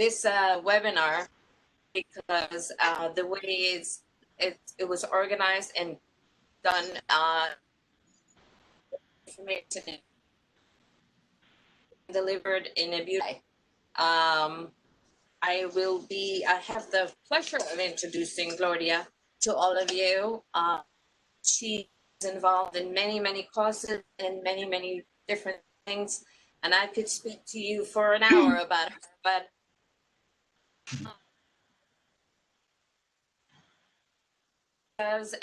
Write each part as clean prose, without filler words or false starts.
this webinar because the way it was organized and done, information delivered in a beautiful way. I have the pleasure of introducing Gloria to all of you. She is involved in many, many causes and many, many different things. And I could speak to you for an hour about her, but because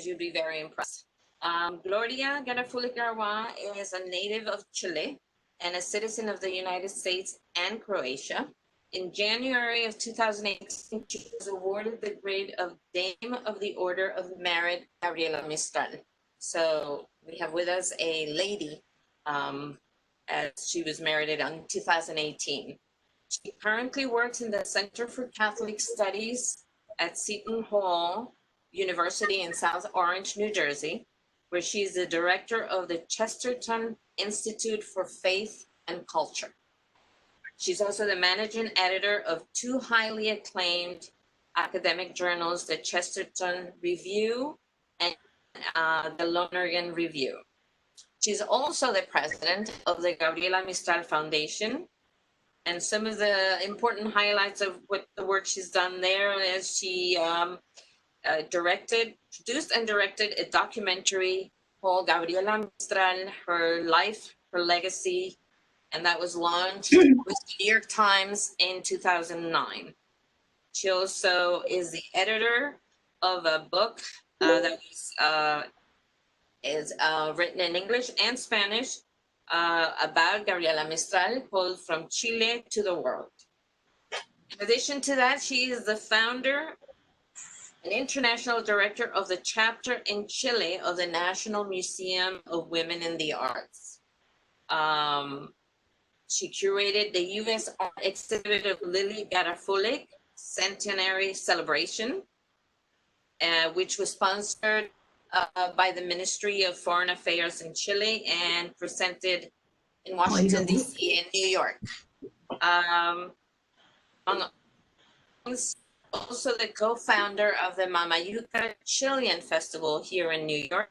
you'd be very impressed. Gloria Garafuli-Garwa is a native of Chile and a citizen of the United States and Croatia. In January of 2018, she was awarded the grade of Dame of the Order of Merit Gabriela Mistral. So we have with us a lady, as she was merited in 2018. She currently works in the Center for Catholic Studies at Seton Hall University in South Orange, New Jersey, where she is the director of the Chesterton Institute for Faith and Culture. She's also the managing editor of two highly acclaimed academic journals, the Chesterton Review and the Lonergan Review. She's also the president of the Gabriela Mistral Foundation. And some of the important highlights of what the work she's done there is she produced and directed a documentary called Gabriela Mistral, Her Life, Her Legacy, and that was launched with the New York Times in 2009. She also is the editor of a book that is written in English and Spanish about Gabriela Mistral, called From Chile to the World. In addition to that, she is the founder and international director of the chapter in Chile of the National Museum of Women in the Arts. She curated the U.S. art exhibit of Lily Garafuli Centenary Celebration, which was sponsored by the Ministry of Foreign Affairs in Chile and presented in Washington, D.C. and New York. Also the co-founder of the Mamayuca Chilean Festival here in New York,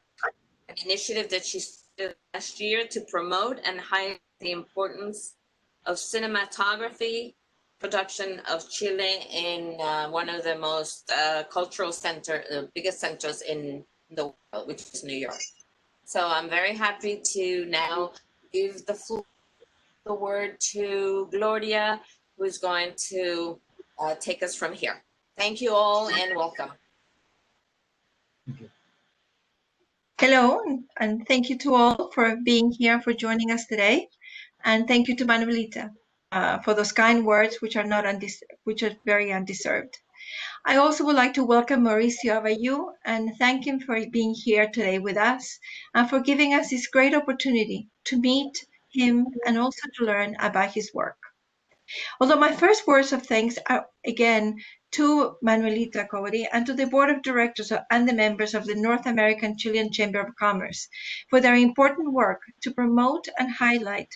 an initiative that she started last year to promote and highlight the importance of cinematography production of Chile in one of the most cultural biggest centers in the world, which is New York. So I'm very happy to now give the word to Gloria, who's going to take us from here. Thank you all and welcome. Hello, and thank you to all for being here, for joining us today. And thank you to Manuelita for those kind words, which are very undeserved. I also would like to welcome Mauricio Avayu and thank him for being here today with us and for giving us this great opportunity to meet him and also to learn about his work. Although my first words of thanks are again to Manuelita Cody and to the board of directors and the members of the North American Chilean Chamber of Commerce for their important work to promote and highlight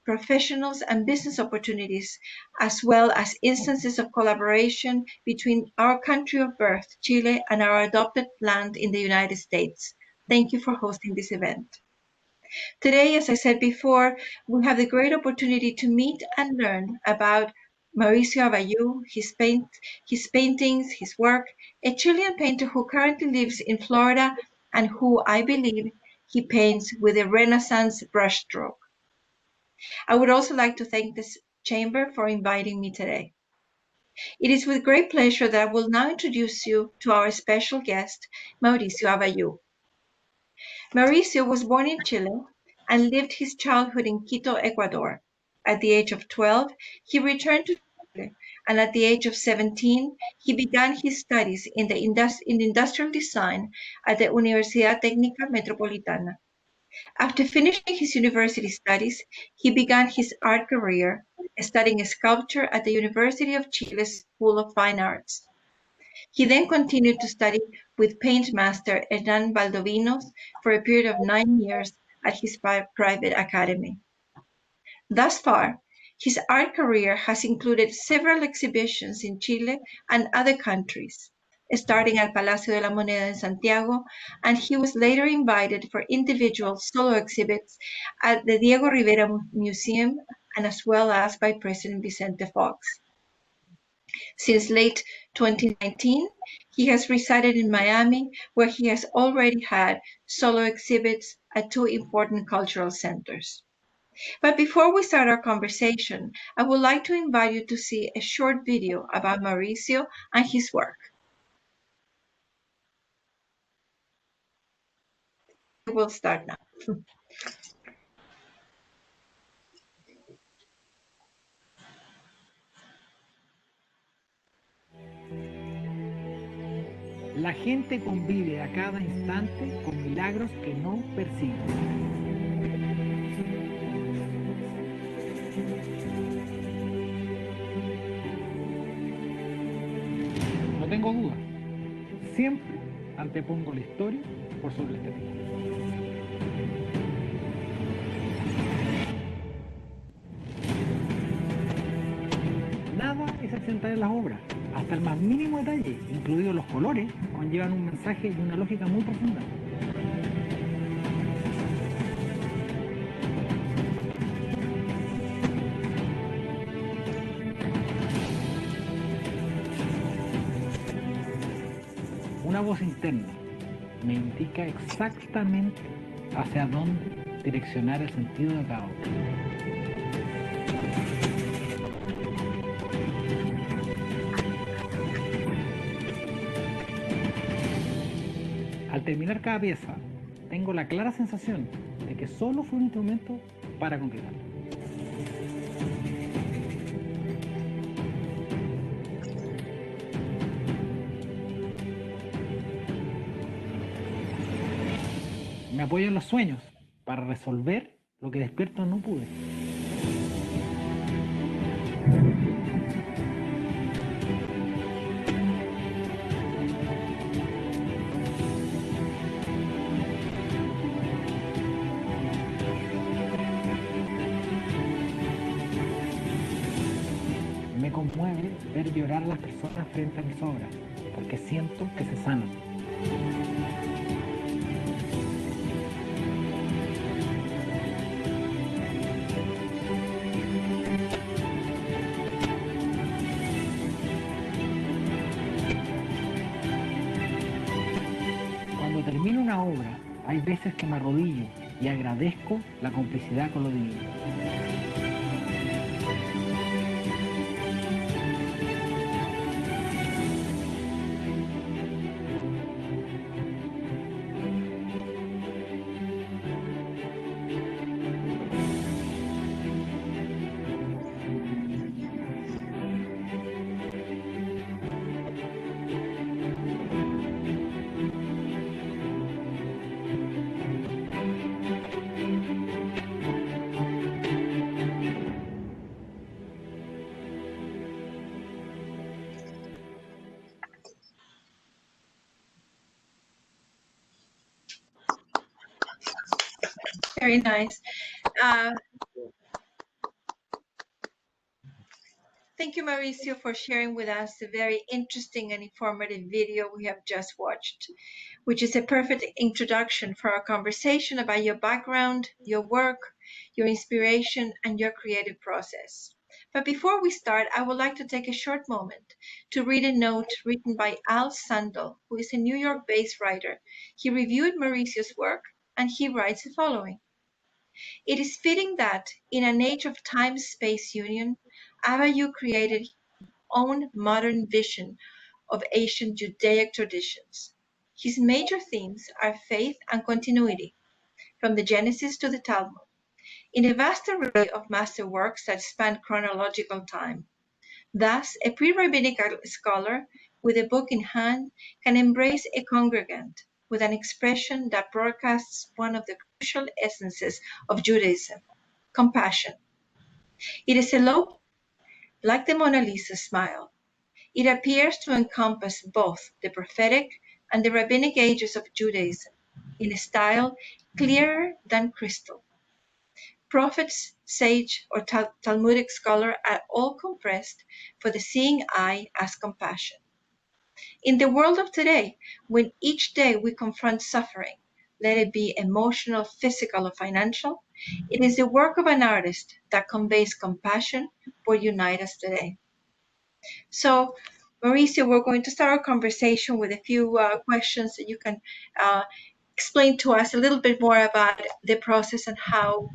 professionals and business opportunities, as well as instances of collaboration between our country of birth, Chile, and our adopted land in the United States. Thank you for hosting this event. Today, as I said before, we have the great opportunity to meet and learn about Mauricio Avayu, his paintings, his work, a Chilean painter who currently lives in Florida and who I believe he paints with a Renaissance brushstroke. I would also like to thank this chamber for inviting me today. It is with great pleasure that I will now introduce you to our special guest, Mauricio Avayu. Mauricio was born in Chile and lived his childhood in Quito, Ecuador. At the age of 12, he returned to Chile, and at the age of 17, he began his studies in industrial design at the Universidad Técnica Metropolitana. After finishing his university studies, he began his art career, studying sculpture at the University of Chile's School of Fine Arts. He then continued to study with paint master Hernán Valdovinos for a period of 9 years at his private academy. Thus far, his art career has included several exhibitions in Chile and other countries, starting at Palacio de la Moneda in Santiago, and he was later invited for individual solo exhibits at the Diego Rivera Museum and as well as by President Vicente Fox. Since late 2019, he has resided in Miami, where he has already had solo exhibits at two important cultural centers. But before we start our conversation, I would like to invite you to see a short video about Mauricio and his work. We'll start now. La gente convive a cada instante con milagros que no percibe. No tengo duda, siempre antepongo la historia por sobre la estética. Nada es accidental en las obras, hasta el más mínimo detalle, incluidos los colores, conllevan un mensaje y una lógica muy profunda. Una voz interna me indica exactamente hacia dónde direccionar el sentido de cada obra. Al terminar cada pieza, tengo la clara sensación de que solo fue un instrumento para concretarlo. Me apoyo en los sueños para resolver lo que despierto no pude. Me conmueve ver llorar a las personas frente a mis obras, porque siento que se sanan. Cuando termino una obra, hay veces que me arrodillo y agradezco la complicidad con lo divino. Very nice. Thank you, Mauricio, for sharing with us the very interesting and informative video we have just watched, which is a perfect introduction for our conversation about your background, your work, your inspiration, and your creative process. But before we start, I would like to take a short moment to read a note written by Al Sandel, who is a New York-based writer. He reviewed Mauricio's work, and he writes the following. It is fitting that, in an age of time-space union, Avayu created his own modern vision of Asian Judaic traditions. His major themes are faith and continuity, from the Genesis to the Talmud, in a vast array of masterworks that span chronological time. Thus, a pre-rabbinical scholar with a book in hand can embrace a congregant with an expression that broadcasts one of the crucial essences of Judaism, compassion. It is a low, like the Mona Lisa smile. It appears to encompass both the prophetic and the rabbinic ages of Judaism in a style clearer than crystal. Prophets, sage, or Talmudic scholar are all compressed for the seeing eye as compassion. In the world of today, when each day we confront suffering, let it be emotional, physical, or financial, it is the work of an artist that conveys compassion will unite us today. So, Mauricio, we're going to start our conversation with a few questions that you can explain to us a little bit more about the process and how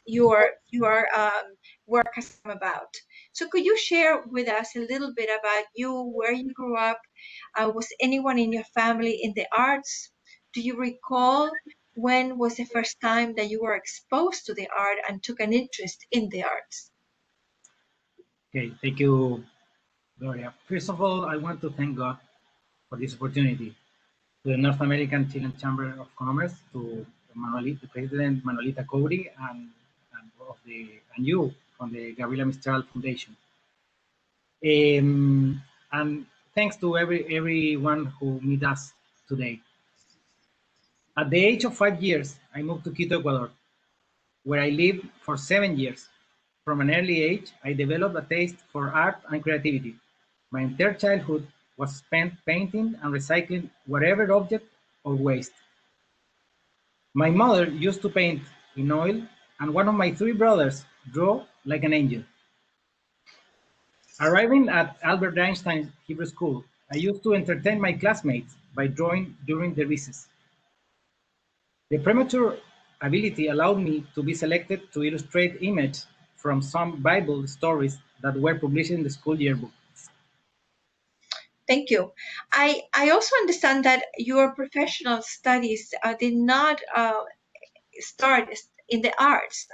your work has come about. So could you share with us a little bit about you, where you grew up? Was anyone in your family in the arts? Do you recall when was the first time that you were exposed to the art and took an interest in the arts? Okay, thank you, Gloria. First of all, I want to thank God for this opportunity, to the North American Chilean Chamber of Commerce, to the President Manolita Couri, and you from the Gabriela Mistral Foundation. And thanks to everyone who meet us today. At the age of 5 years, I moved to Quito, Ecuador, where I lived for 7 years. From an early age, I developed a taste for art and creativity. My entire childhood was spent painting and recycling whatever object or waste. My mother used to paint in oil, and one of my 3 brothers drew like an angel. Arriving at Albert Einstein Hebrew School, I used to entertain my classmates by drawing during the recess. The premature ability allowed me to be selected to illustrate images from some Bible stories that were published in the school yearbook. Thank you. I also understand that your professional studies did not start in the arts.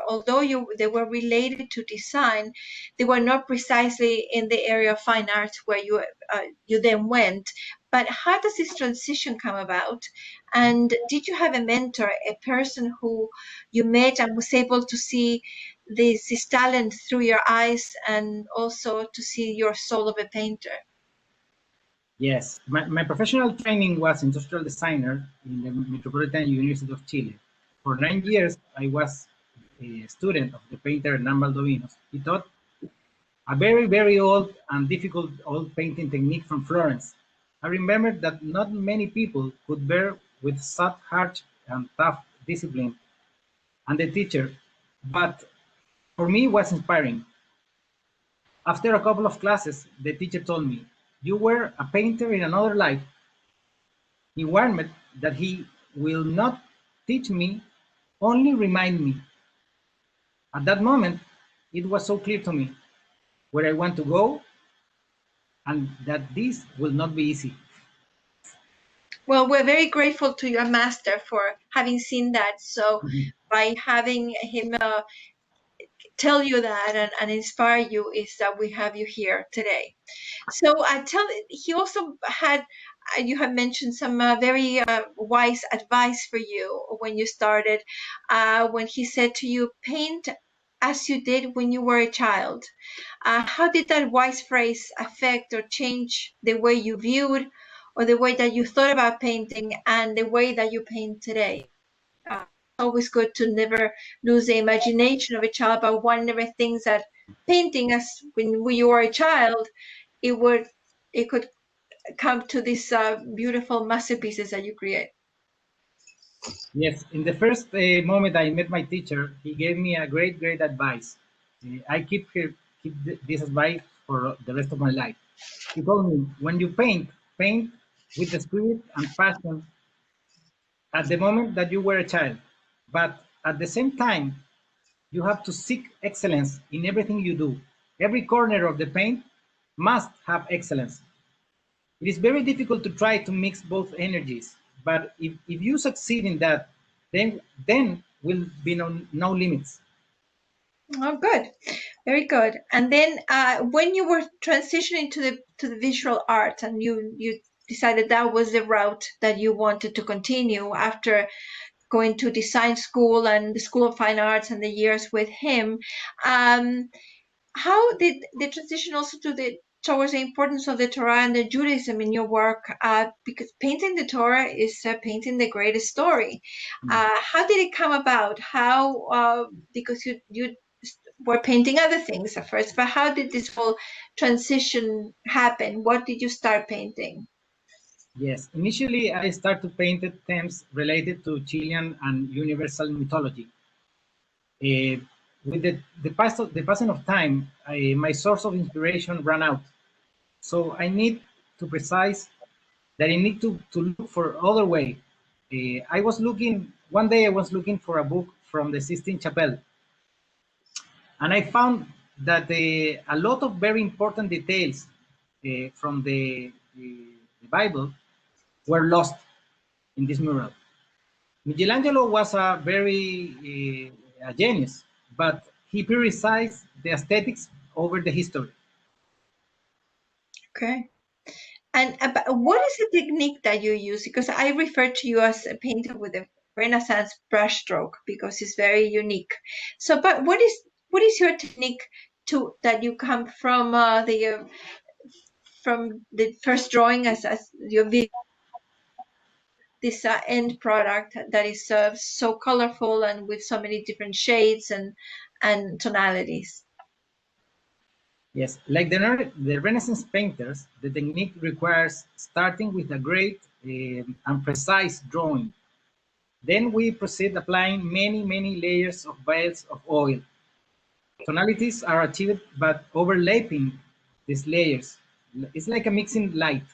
Although they were related to design, they were not precisely in the area of fine arts where you then went. But how does this transition come about? And did you have a mentor, a person who you met and was able to see this talent through your eyes and also to see your soul of a painter? Yes, my professional training was industrial designer in the Metropolitan University of Chile. For 9 years, I was a student of the painter Hernán Baldovinos. He taught a very, very old and difficult oil painting technique from Florence. I remember that not many people could bear with such harsh and tough discipline and the teacher, but for me it was inspiring. After a couple of classes, the teacher told me, "You were a painter in another life." He warned that he will not teach me, only remind me. At that moment, it was so clear to me where I want to go and that this will not be easy. Well, we're very grateful to your master for having seen that. So by having him tell you that and inspire you is that we have you here today. So he also had, you have mentioned some very wise advice for you when you started, when he said to you, paint as you did when you were a child. How did that wise phrase affect or change the way you viewed or the way that you thought about painting and the way that you paint today? It's always good to never lose the imagination of a child, but one never thinks that painting as when you were a child, it could come to these beautiful masterpieces that you create. Yes, in the first moment I met my teacher, he gave me a great advice. I keep this advice for the rest of my life. He told me, when you paint with the spirit and passion at the moment that you were a child. But at the same time, you have to seek excellence in everything you do. Every corner of the paint must have excellence. It is very difficult to try to mix both energies, but if you succeed in that, then will be no limits. Oh, good, very good. And then when you were transitioning to the visual art, and you decided that was the route that you wanted to continue after going to design school and the School of Fine Arts and the years with him, how did the transition also to the towards the importance of the Torah and the Judaism in your work, because painting the Torah is painting the greatest story. How did it come about? How, because you were painting other things at first, but how did this whole transition happen? What did you start painting? Yes, initially I started painting themes related to Chilean and universal mythology. With the passing of time, my source of inspiration ran out. So I need to precise that I need to look for other way. One day I was looking for a book from the Sistine Chapel, and I found that a lot of very important details from the Bible were lost in this mural. Michelangelo was a very a genius, but he prioritized the aesthetics over the history. Okay. And what is the technique that you use? Because I refer to you as a painter with a Renaissance brushstroke because it's very unique. So, but what is your technique that you come from the first drawing as your this end product that is so colorful and with so many different shades and tonalities? Yes, like the Renaissance painters, the technique requires starting with a great and precise drawing. Then we proceed applying many layers of vials of oil. Tonalities are achieved by overlapping these layers. It's like a mixing light.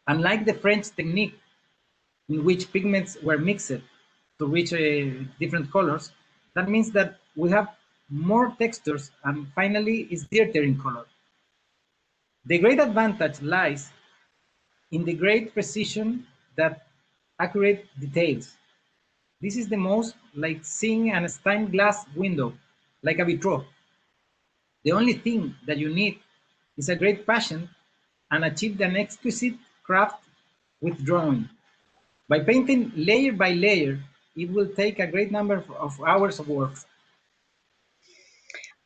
Unlike the French technique, in which pigments were mixed to reach different colors, that means that we have more textures and finally it's dirtier in color. The great advantage lies in the great precision that accurate details. This is the most like seeing a stained glass window, like a vitro. The only thing that you need is a great passion and achieve an exquisite craft with drawing. By painting layer by layer, it will take a great number of hours of work.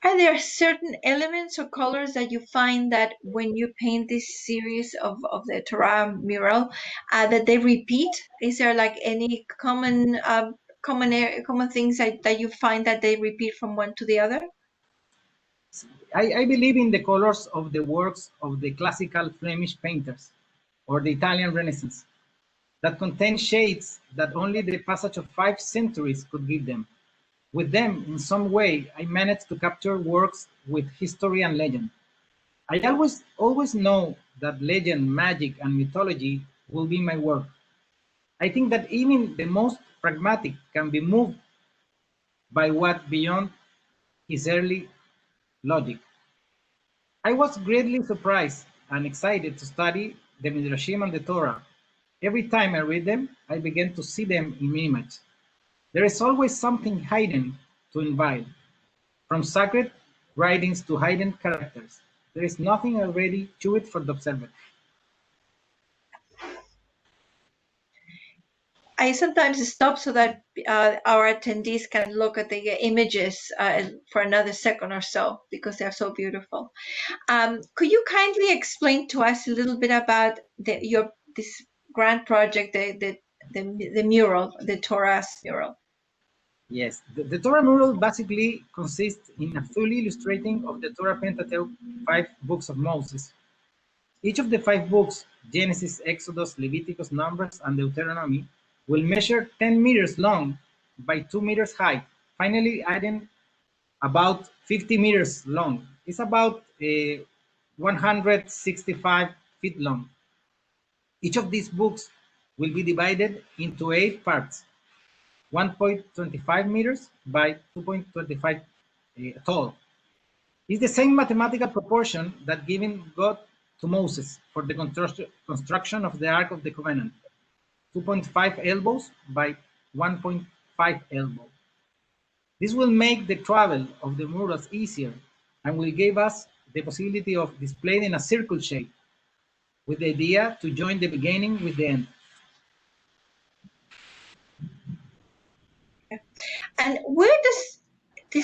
Are there certain elements or colors that you find that when you paint this series of the Torah mural, that they repeat? Is there like any common things that you find that they repeat from one to the other? I believe in the colors of the works of the classical Flemish painters or the Italian Renaissance that contain shades that only the passage of 5 centuries could give them. With them, in some way, I managed to capture works with history and legend. I always know that legend, magic, and mythology will be my work. I think that even the most pragmatic can be moved by what beyond his early logic. I was greatly surprised and excited to study the Midrashim and the Torah. Every time I read them, I began to see them in image. There is always something hidden to invite, from sacred writings to hidden characters. There is nothing already chewed for the observer. I sometimes stop so that our attendees can look at the images for another second or so because they're so beautiful. Could you kindly explain to us a little bit about this grand project, the mural, the Torah's mural? Yes, the Torah mural basically consists in a full illustrating of the Torah Pentateuch 5 books of Moses. Each of the 5 books, Genesis, Exodus, Leviticus, Numbers, and Deuteronomy, will measure 10 meters long by 2 meters high, finally adding about 50 meters long. It's about 165 feet long. Each of these books will be divided into 8 parts, 1.25 meters by 2.25 tall. It's the same mathematical proportion that given God to Moses for the construction of the Ark of the Covenant, 2.5 elbows by 1.5 elbow. This will make the travel of the murals easier and will give us the possibility of displaying in a circle shape with the idea to join the beginning with the end. And where does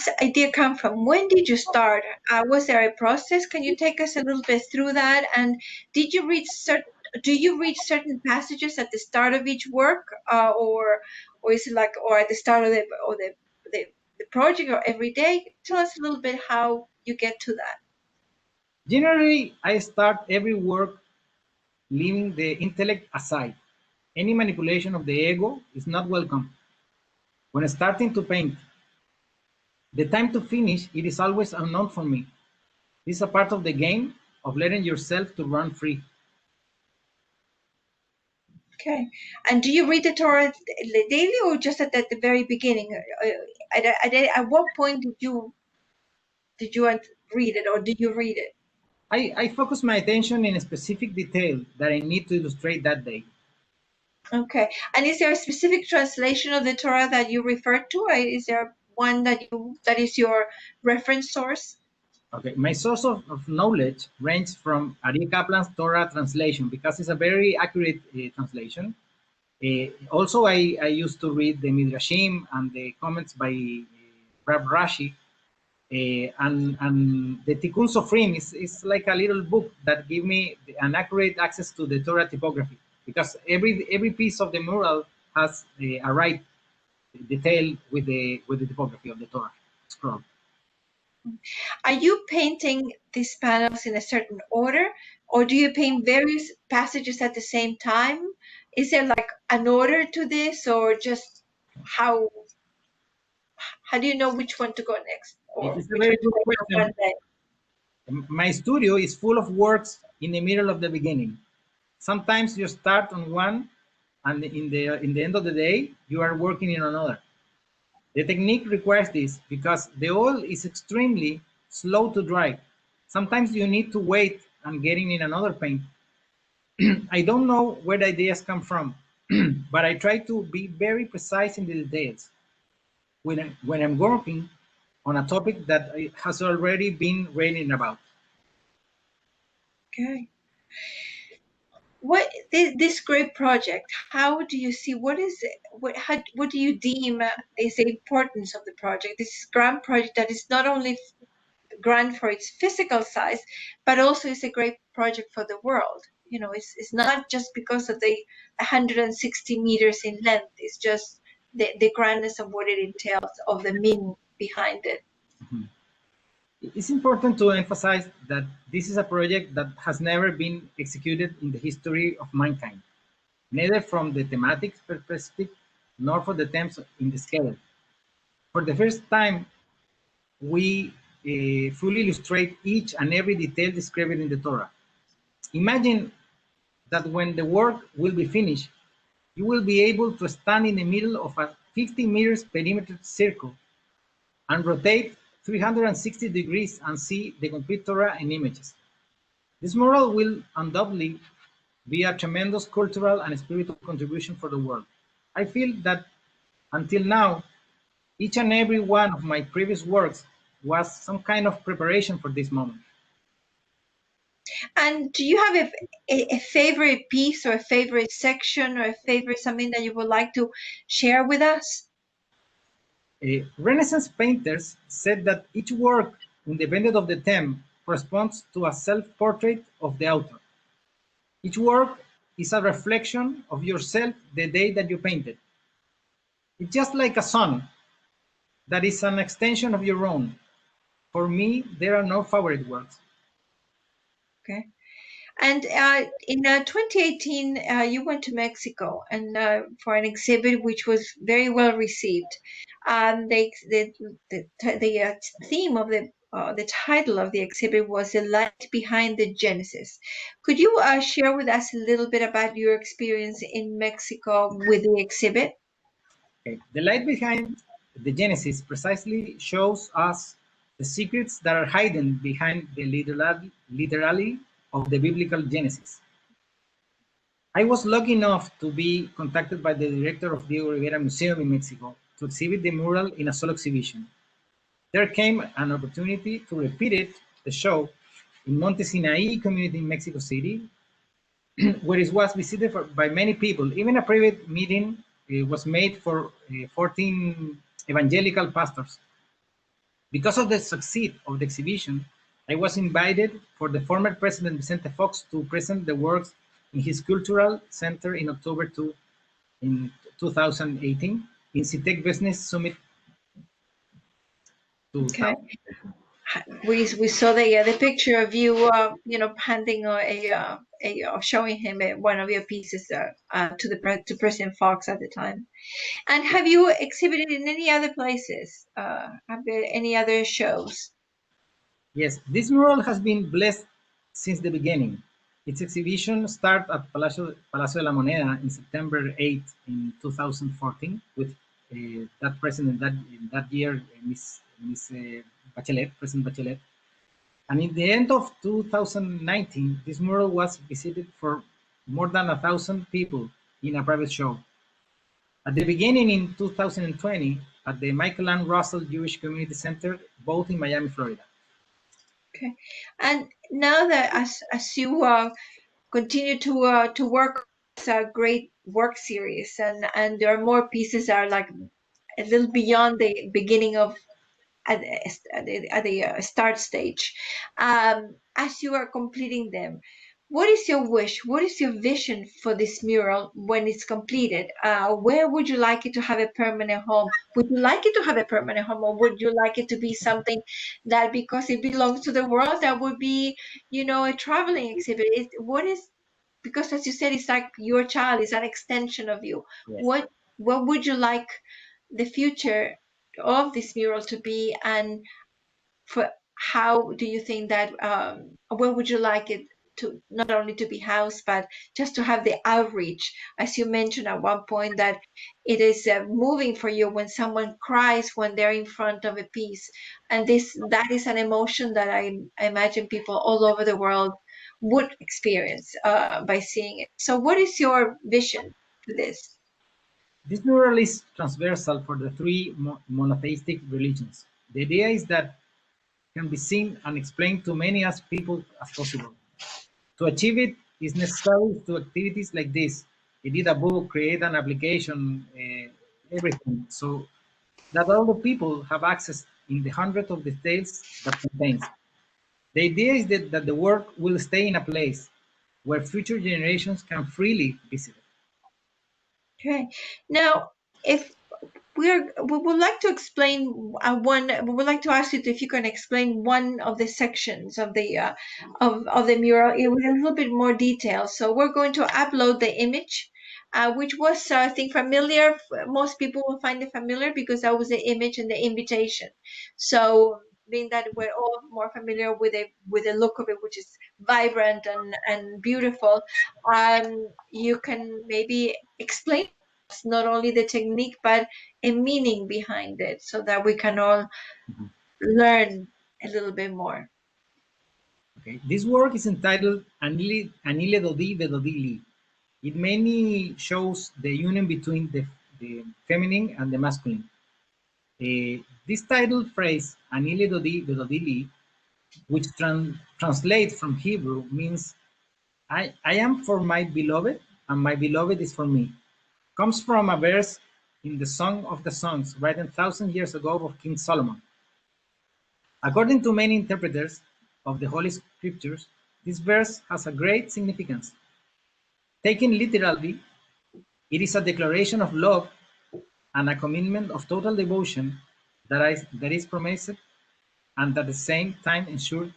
this idea come from? When did you start? Was there a process? Can you take us a little bit through that? And did you read do you read certain passages at the start of each work, or is it like, or at the start of the project, or every day? Tell us a little bit how you get to that. Generally, I start every work leaving the intellect aside. Any manipulation of the ego is not welcome. When starting to paint, the time to finish, it is always unknown for me. This is a part of the game of letting yourself to run free. Okay. And do you read the Torah daily, or just at the very beginning? At what point did you read it, or did you read it? I focus my attention in a specific detail that I need to illustrate that day. Okay. And is there a specific translation of the Torah that you refer to? Is there one that is your reference source? Okay, my source of knowledge ranges from Ari Kaplan's Torah translation because it's a very accurate translation. Also, I used to read the Midrashim and the comments by Rav Rashi. And the Tikkun Sofrim is like a little book that give me an accurate access to the Torah typography, because every piece of the mural has a right detail with the typography of the Torah scroll. Are you painting these panels in a certain order, or do you paint various passages at the same time? Is there like an order to this, or just how do you know which one to go next, or It's a which very one to good go question. one day? My studio is full of works in the middle of the beginning. Sometimes you start on one, and in the end of the day, you are working in another. The technique requires this because the oil is extremely slow to dry. Sometimes you need to wait and getting in another paint. I don't know where the ideas come from, but I try to be very precise in the details. When I'm working on a topic that has already been written about. Okay. What this great project? How do you see? What is it? What do you deem is the importance of the project? This grand project that is not only grand for its physical size, but also is a great project for the world. You know, it's not just because of the 160 meters in length. It's just the grandness of what it entails, of the meaning behind it. Mhm. It's important to emphasize that this is a project that has never been executed in the history of mankind, neither from the thematic perspective nor for the terms in the scale. For the first time, we fully illustrate each and every detail described in the Torah. Imagine that when the work will be finished, you will be able to stand in the middle of a 50 meters perimeter circle and rotate 360 degrees and see the complete Torah in images. This mural will undoubtedly be a tremendous cultural and spiritual contribution for the world. I feel that until now, each and every one of my previous works was some kind of preparation for this moment. And do you have a favorite piece, or a favorite section, or a favorite something that you would like to share with us? Renaissance painters said that each work, independent of the theme, corresponds to a self-portrait of the author. Each work is a reflection of yourself the day that you painted. It's just like a sun that is an extension of your own. For me, there are no favorite works. Okay. And in 2018, you went to Mexico and for an exhibit which was very well received. The theme of the title of the exhibit was "The Light Behind the Genesis." Could you share with us a little bit about your experience in Mexico with the exhibit? Okay. The light behind the Genesis precisely shows us the secrets that are hidden behind the literally of the biblical Genesis. I was lucky enough to be contacted by the director of Diego Rivera Museum in Mexico to exhibit the mural in a solo exhibition. There came an opportunity to repeat it, the show, in Monte Sinai community in Mexico City, where it was visited by many people. Even a private meeting was made for 14 evangelical pastors. Because of the success of the exhibition, I was invited for the former President Vicente Fox to present the works in his cultural center in October 2018 in CITEC Business Summit. Okay. We saw the picture of you handing showing him one of your pieces to President Fox at the time. And have you exhibited in any other places? Have there any other shows? Yes, this mural has been blessed since the beginning. Its exhibition started at Palacio de la Moneda in September 8 in 2014 with that president that year, Miss Bachelet, President Bachelet. And in the end of 2019, this mural was visited for more than 1,000 people in a private show. At the beginning in 2020 at the Michael and Russell Jewish Community Center, both in Miami, Florida. Okay, and now that as you continue to work, it's a great work series, and there are more pieces that are like a little beyond the beginning of at the start stage. As you are completing them, what is your wish? What is your vision for this mural when it's completed? Where would you like it to have a permanent home? Would you like it to have a permanent home, or would you like it to be something that, because it belongs to the world, that would be, a traveling exhibit? What is, because as you said, it's like your child is an extension of you. Yes. What would you like the future of this mural to be, and for how do you think that where would you like it to not only to be housed, but just to have the outreach, as you mentioned at one point, that it is moving for you when someone cries when they're in front of a piece, and that is an emotion that I imagine people all over the world would experience by seeing it. So what is your vision for this? This mural is transversal for the three monotheistic religions. The idea is that can be seen and explained to many as people as possible. To achieve it is necessary to activities like this. Edit a book, create an application, everything, so that all the people have access in the hundreds of details that contains. The idea is that the work will stay in a place where future generations can freely visit it. Okay, now if we would like to explain we would like to ask you if you can explain one of the sections of the mural with a little bit more detail. So we're going to upload the image, which was I think familiar. Most people will find it familiar because that was the image and the invitation. So being that we're all more familiar with the look of it, which is vibrant and beautiful, you can maybe explain not only the technique but a meaning behind it, so that we can all learn a little bit more. Okay. This work is entitled Anile Dodi Vedodili. It mainly shows the union between the feminine and the masculine. This title phrase, Anile Dodi Vedodili, which translates from Hebrew, means I am for my beloved and my beloved is for me, comes from a verse in the Song of the Songs written 1,000 years ago of King Solomon. According to many interpreters of the Holy Scriptures, this verse has a great significance. Taken literally, it is a declaration of love and a commitment of total devotion that is promised and at the same time ensure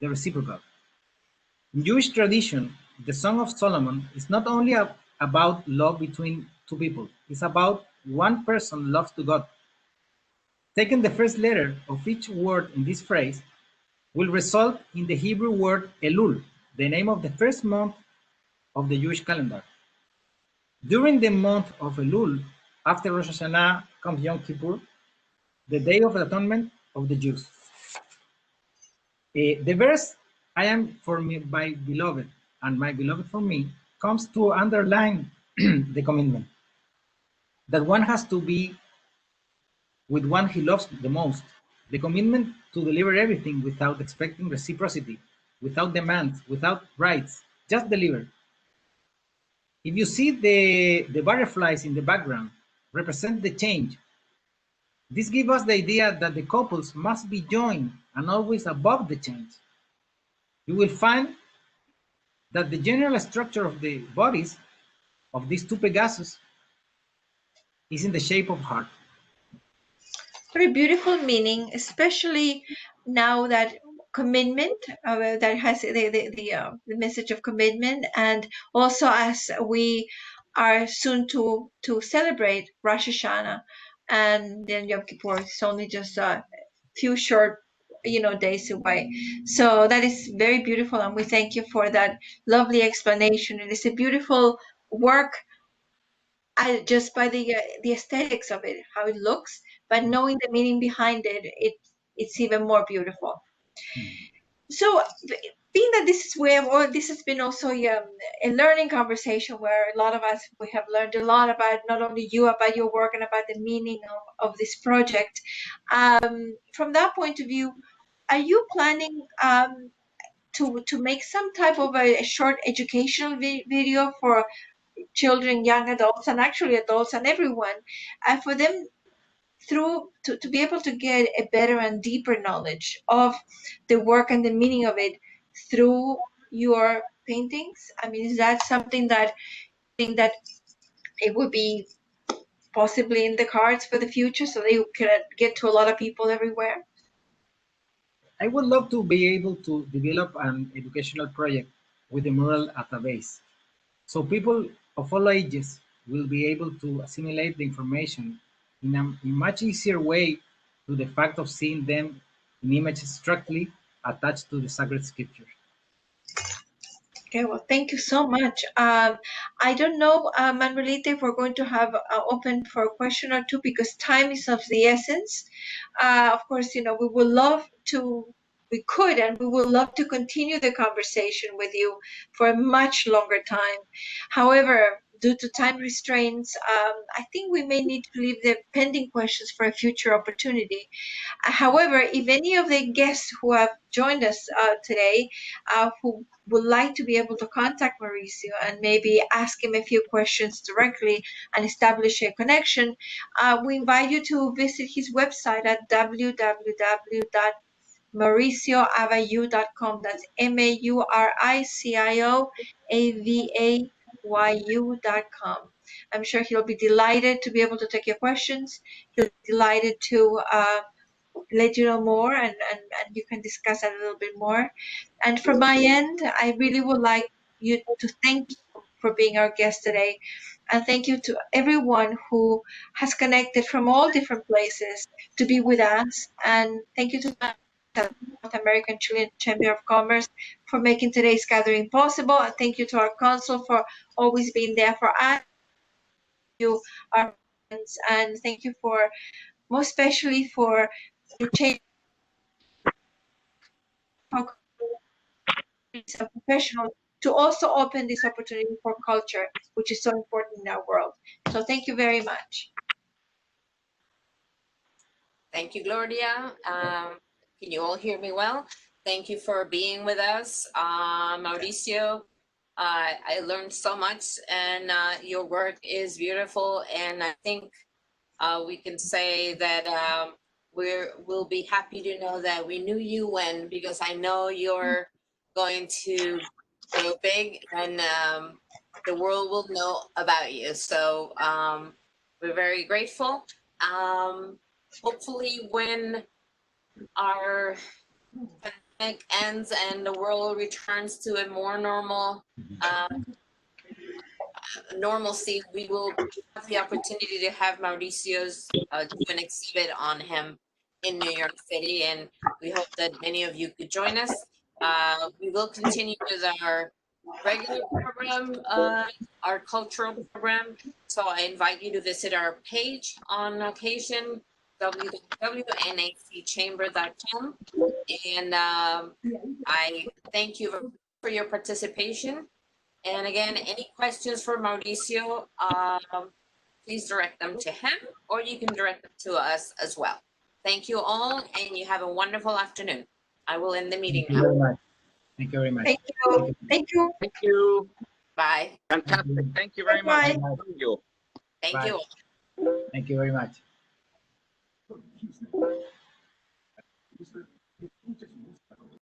the reciprocal. In Jewish tradition, the Song of Solomon is not only about love between two people, it's about one person loves to God. Taking the first letter of each word in this phrase will result in the Hebrew word Elul, the name of the first month of the Jewish calendar. During the month of Elul, after Rosh Hashanah comes Yom Kippur, the Day of Atonement of the Jews. The verse, I am for me, my beloved, and my beloved for me, comes to underline the commitment that one has to be with one he loves the most, the commitment to deliver everything without expecting reciprocity, without demands, without rights, just deliver. If you see the butterflies in the background represent the change, This gives us the idea that the couples must be joined and always above the change. You will find that the general structure of the bodies of these two Pegasus is in the shape of heart. Very beautiful meaning, especially now that commitment, that has the message of commitment, and also as we are soon to celebrate Rosh Hashanah, and then Yom Kippur. It's only just a few short days away. So that is very beautiful, and we thank you for that lovely explanation. It is a beautiful work, just by the aesthetics of it, how it looks, but knowing the meaning behind it, it's even more beautiful. So being that this has been also a learning conversation where a lot of us, we have learned a lot about not only you, about your work and about the meaning of this project. From that point of view, are you planning to make some type of a short educational video for children, young adults, and actually adults and everyone, for them to be able to get a better and deeper knowledge of the work and the meaning of it through your paintings? I mean, is that something that think that it would be possibly in the cards for the future, so they could get to a lot of people everywhere? I would love to be able to develop an educational project with the mural at a base, so people of all ages will be able to assimilate the information in a much easier way to the fact of seeing them in images strictly attached to the sacred scripture. Okay, well, thank you so much. I don't know, Manuelita, if we're going to have open for a question or two, because time is of the essence. Of course, we would love to, we could, and we would love to continue the conversation with you for a much longer time. However, due to time restraints, I think we may need to leave the pending questions for a future opportunity. However, if any of the guests who have joined us today, who would like to be able to contact Mauricio and maybe ask him a few questions directly and establish a connection, we invite you to visit his website at www.mauricioavayu.com. That's MauricioAvayu.com. I'm sure he'll be delighted to be able to take your questions. He'll be delighted to let you know more, and you can discuss that a little bit more. And from my end, I really would like you to thank you for being our guest today. And thank you to everyone who has connected from all different places to be with us. And thank you to the North American Chilean Chamber of Commerce for making today's gathering possible. And thank you to our consul for always being there for us. You, our friends, and thank you for, most especially for your change a professional to also open this opportunity for culture, which is so important in our world. So thank you very much. Thank you, Gloria. Can you all hear me well? Thank you for being with us. Mauricio, I learned so much, and your work is beautiful. And I think we can say that we'll be happy to know that we knew you when, because I know you're going to go big, and the world will know about you. So we're very grateful. Hopefully when our pandemic ends and the world returns to a more normal normalcy, we will have the opportunity to have Mauricio's do an exhibit on him in New York City, and we hope that many of you could join us. We will continue with our regular program, our cultural program. So I invite you to visit our page on occasion, www.NACChamber.com. And I thank you for your participation. And again, any questions for Mauricio, please direct them to him, or you can direct them to us as well. Thank you all, and you have a wonderful afternoon. I will end the meeting now. Thank you very much. Thank you. Thank you. Thank you. Bye. Fantastic. Thank you very Bye. much. Thank you. Thank Bye. you all. Thank you very much.